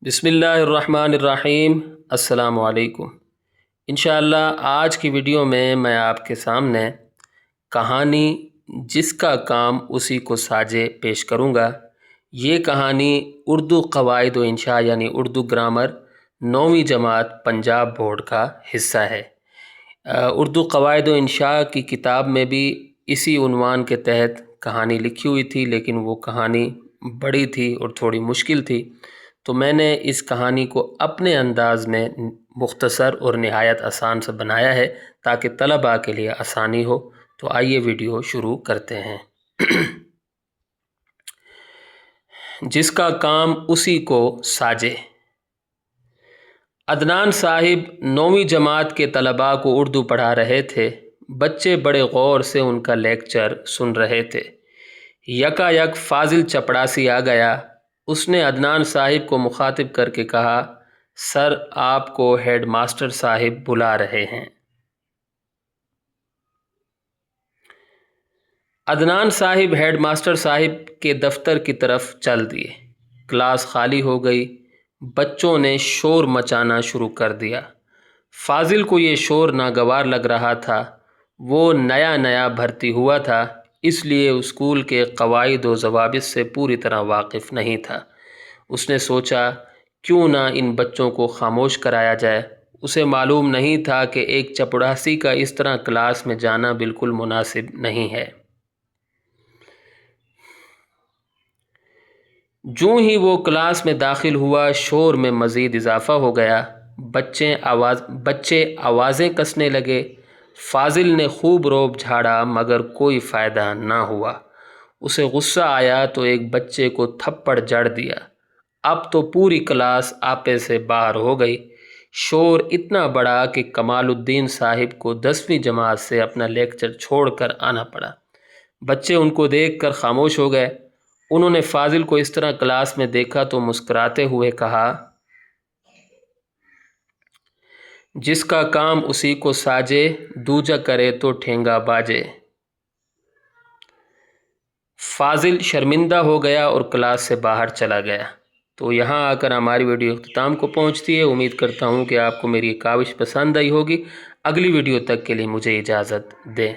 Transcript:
بسم اللہ الرحمن الرحیم۔ السلام علیکم۔ انشاءاللہ آج کی ویڈیو میں آپ کے سامنے کہانی جس کا کام اسی کو ساجے پیش کروں گا۔ یہ کہانی اردو قواعد و انشاء یعنی اردو گرامر 9ویں جماعت پنجاب بورڈ کا حصہ ہے۔ اردو قواعد و انشاء کی کتاب میں بھی اسی عنوان کے تحت کہانی لکھی ہوئی تھی، لیکن وہ کہانی بڑی تھی اور تھوڑی مشکل تھی، تو میں نے اس کہانی کو اپنے انداز میں مختصر اور نہایت آسان سے بنایا ہے تاکہ طلباء کے لیے آسانی ہو۔ تو آئیے ویڈیو شروع کرتے ہیں۔ جس کا کام اسی کو ساجے۔ عدنان صاحب 9ویں جماعت کے طلباء کو اردو پڑھا رہے تھے۔ بچے بڑے غور سے ان کا لیکچر سن رہے تھے۔ یکا یک فاضل چپڑاسی آ گیا۔ اس نے عدنان صاحب کو مخاطب کر کے کہا، سر آپ کو ہیڈ ماسٹر صاحب بلا رہے ہیں۔ عدنان صاحب ہیڈ ماسٹر صاحب کے دفتر کی طرف چل دیے۔ کلاس خالی ہو گئی۔ بچوں نے شور مچانا شروع کر دیا۔ فاضل کو یہ شور ناگوار لگ رہا تھا۔ وہ نیا بھرتی ہوا تھا، اس لیے اسکول کے قواعد و ضوابط سے پوری طرح واقف نہیں تھا۔ اس نے سوچا کیوں نہ ان بچوں کو خاموش کرایا جائے۔ اسے معلوم نہیں تھا کہ ایک چپڑاسی کا اس طرح کلاس میں جانا بالکل مناسب نہیں ہے۔ جوں ہی وہ کلاس میں داخل ہوا، شور میں مزید اضافہ ہو گیا۔ بچے آوازیں کسنے لگے۔ فاضل نے خوب روب جھاڑا مگر کوئی فائدہ نہ ہوا۔ اسے غصہ آیا تو ایک بچے کو تھپڑ جڑ دیا۔ اب تو پوری کلاس آپے سے باہر ہو گئی۔ شور اتنا بڑا کہ کمال الدین صاحب کو 10ویں جماعت سے اپنا لیکچر چھوڑ کر آنا پڑا۔ بچے ان کو دیکھ کر خاموش ہو گئے۔ انہوں نے فاضل کو اس طرح کلاس میں دیکھا تو مسکراتے ہوئے کہا، جس کا کام اسی کو ساجے، دوجا کرے تو ٹھینگا باجے۔ فاضل شرمندہ ہو گیا اور کلاس سے باہر چلا گیا۔ تو یہاں آ کر ہماری ویڈیو اختتام کو پہنچتی ہے۔ امید کرتا ہوں کہ آپ کو میری یہ کاوش پسند آئی ہوگی۔ اگلی ویڈیو تک کے لیے مجھے اجازت دیں۔